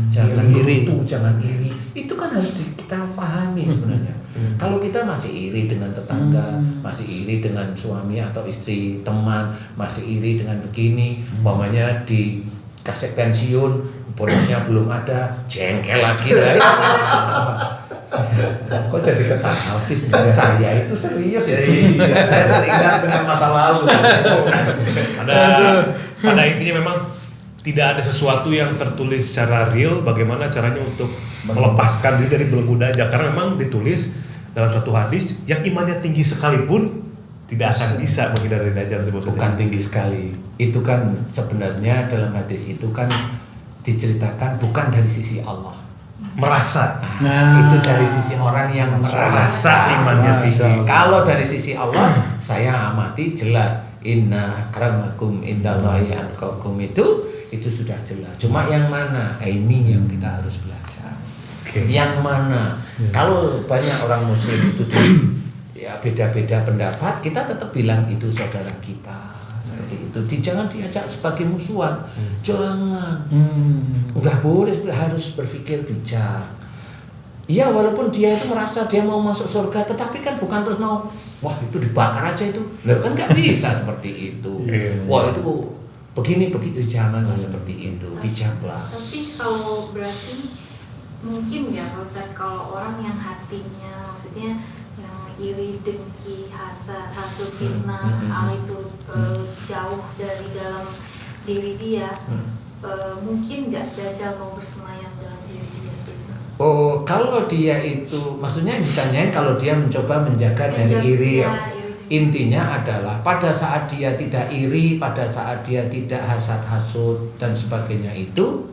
S1: jangan iri, jangan iri. Itu kan harus kita pahami sebenarnya. Kalau kita masih iri dengan tetangga, masih iri dengan suami atau istri teman, masih iri dengan begini, umpamanya di kasih pensiun, bonusnya belum ada, jengkel lagi dari. Kok jadi ketawa sih? Saya itu serius ya.
S2: Iya, saya teringat dengan masa lalu.
S3: Pada intinya memang tidak ada sesuatu yang tertulis secara real bagaimana caranya untuk melepaskan diri dari belenggu Dajjal, karena memang ditulis dalam suatu hadis yang imannya tinggi sekalipun tidak akan bisa menghindari Dajjal.
S1: Bukan tinggi sekali, itu kan sebenarnya dalam hadis itu kan diceritakan bukan dari sisi Allah, merasa. Itu dari sisi orang yang merasa imannya tinggi. Kalau dari sisi Allah, saya amati jelas, inna akramakum indallahi atqakum, itu sudah jelas. Cuma yang mana? Ini yang kita harus belajar. Yang mana? Kalau banyak orang muslim itu ya beda-beda pendapat, kita tetap bilang itu saudara kita. Seperti itu. Jangan diajak sebagai musuhan. Jangan. Enggak boleh, harus berpikir bijak. Iya, walaupun dia itu merasa dia mau masuk surga, tetapi kan bukan terus mau, wah itu dibakar aja itu. Loh kan nggak bisa seperti itu. Wah itu begini begitu, janganlah seperti itu, bijaklah.
S8: Tapi kalau berarti mungkin ya Pak Ustadz, kalau orang yang hatinya maksudnya yang iri, dengki, hasad, fitnah, hal itu jauh dari dalam diri dia, mungkin nggak Dajjal mau bersemayam dalam diri dia gitu.
S1: Oh, kalau dia itu, maksudnya ditanyain kalau dia mencoba menjaga dari iri ya. Intinya adalah pada saat dia tidak iri, pada saat dia tidak hasad-hasud dan sebagainya itu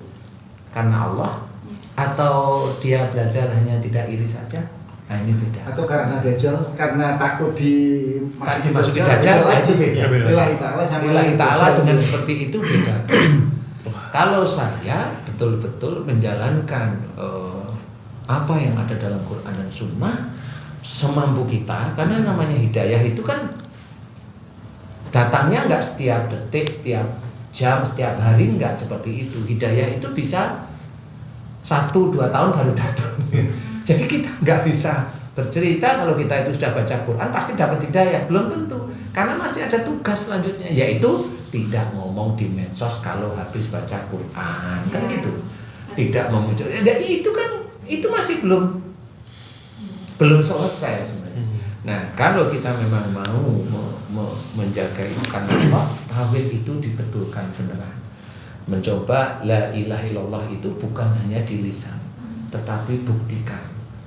S1: karena Allah, atau dia belajar hanya tidak iri saja. Nah ini beda.
S7: Atau karena Dajjal, karena takut
S1: dimasuki Dajjal, itu beda.
S7: Lillahi
S1: ta'ala dengan seperti itu beda. Kalau saya betul-betul menjalankan apa yang ada dalam Quran dan Sunnah semampu kita, karena namanya hidayah itu kan datangnya nggak setiap detik, setiap jam, setiap hari, nggak seperti itu. Hidayah itu bisa 1-2 tahun baru datang. Jadi kita nggak bisa bercerita kalau kita itu sudah baca Quran pasti dapat hidayah, belum tentu, karena masih ada tugas selanjutnya, yaitu tidak ngomong di medsos kalau habis baca Quran, kan gitu. Tidak memuncul, ya itu kan itu masih belum selesai sebenarnya. Nah, kalau kita memang mau menjaga itu karena Allah, tauhid itu dibetulkan beneran. Mencoba la ilaha illallah itu bukan hanya di lisan, tetapi buktikan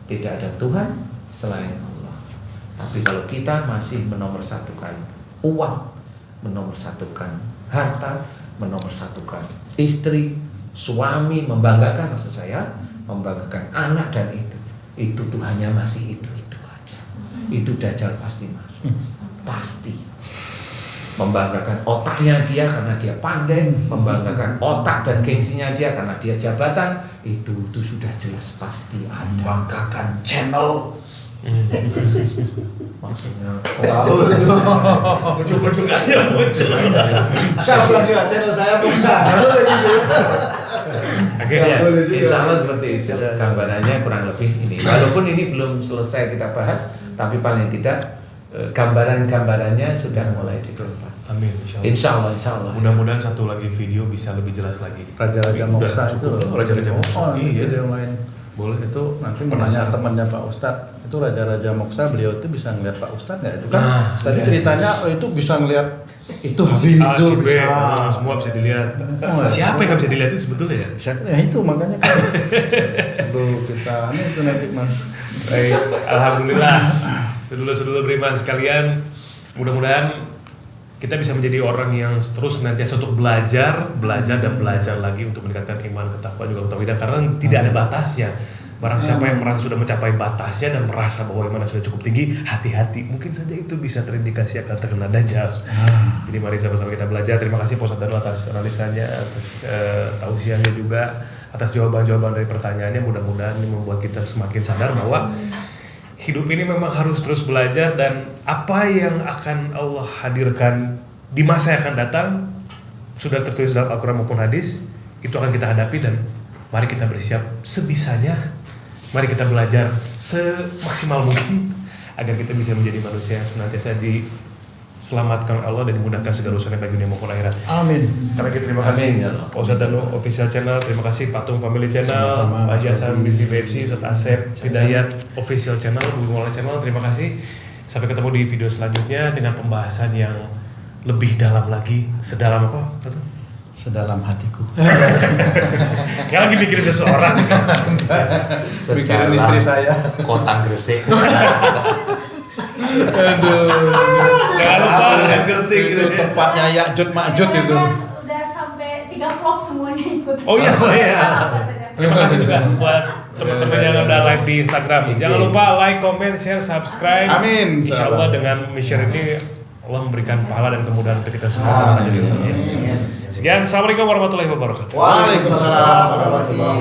S1: tidak ada Tuhan selain Allah. Tapi kalau kita masih menomorsatukan uang, menomorsatukan harta, menomorsatukan istri, suami, membanggakan, maksud saya membanggakan anak, dan itu Tuhannya masih itu aja. Itu Dajjal pasti masuk, pasti. Membanggakan otaknya dia karena dia pandai, membanggakan otak dan gengsinya dia karena dia jabatan, itu sudah jelas pasti ada.
S2: Membanggakan channel.
S1: Maksudnya
S3: Ujung-ujung aja muncul.
S7: Saya bilang dia channel saya Moksa.
S1: ya, insya Allah seperti itu gambarannya kurang lebih ini. Walaupun ini belum selesai kita bahas, tapi paling tidak gambaran-gambarannya sudah mulai dikeluarkan.
S3: Amin.
S1: Insya Allah.
S3: Mudah-mudahan satu lagi video bisa lebih jelas lagi.
S6: Raja-raja Moksa itu loh.
S3: Raja-raja Moksa.
S6: Iya. Video lain.
S3: Boleh.
S6: Itu nanti menanya temannya Pak Ustadz. Itu Raja-raja Moksa, beliau itu bisa ngeliat Pak Ustadz nggak? Itu kan tadi ceritanya itu bisa ngeliat itu habis itu
S3: B,
S6: bisa.
S3: semua bisa dilihat. Siapa yang nggak bisa dilihat itu sebetulnya ya?
S6: Ya itu makanya kan. Perlu kita itu nanti Mas.
S3: Baik, alhamdulillah. Sedulur-sedulur beriman sekalian, mudah-mudahan kita bisa menjadi orang yang terus senantiasa untuk belajar dan belajar lagi untuk meningkatkan iman, ketakwaan juga ketakwaan, karena tidak ada batasnya. Barang siapa yang merasa sudah mencapai batasnya dan merasa bahwa imannya sudah cukup tinggi, hati-hati, mungkin saja itu bisa terindikasi akan terkena Dajjal. Jadi mari sama-sama kita belajar. Terima kasih Pak Ustadz Darul atas analisanya, atas tausiahnya juga, atas jawaban-jawaban dari pertanyaannya. Mudah-mudahan ini membuat kita semakin sadar bahwa hidup ini memang harus terus belajar, dan apa yang akan Allah hadirkan di masa yang akan datang sudah tertulis dalam Al-Quran maupun hadis, itu akan kita hadapi, dan mari kita bersiap sebisanya. Mari kita belajar semaksimal mungkin agar kita bisa menjadi manusia yang senantiasa diselamatkan Allah dan dimudahkan segala urusannya baik dunia maupun akhirat.
S6: Amin.
S3: Sekali lagi terima kasih Pak Ustadz Danu Official Channel, terima kasih Patung Family Channel, Pak Hasan BFC, Ustadz Asep Hidayat Official Channel, Bumi Channel, terima kasih. Sampai ketemu di video selanjutnya dengan pembahasan yang lebih dalam lagi. Sedalam apa?
S6: Sedalam hatiku.
S3: Kayak lagi mikirin seseorang.
S6: Mikirin istri saya.
S1: Kota Gresik.
S6: Aduh.
S3: Jangan lupa
S2: dengan Gresik
S6: itu tempatnya Ya'jud Ma'jud itu.
S9: Udah sampai 3 vlog semuanya ikut.
S3: Oh iya. Terima kasih juga buat teman-teman yang udah live di Instagram. Jangan lupa like, comment, share, subscribe.
S6: Amin.
S3: Insya Allah dengan share ini Allah memberikan pahala dan kemudahan untuk kita semua. Sekian, assalamualaikum warahmatullahi wabarakatuh.
S2: Waalaikumsalam warahmatullahi wabarakatuh.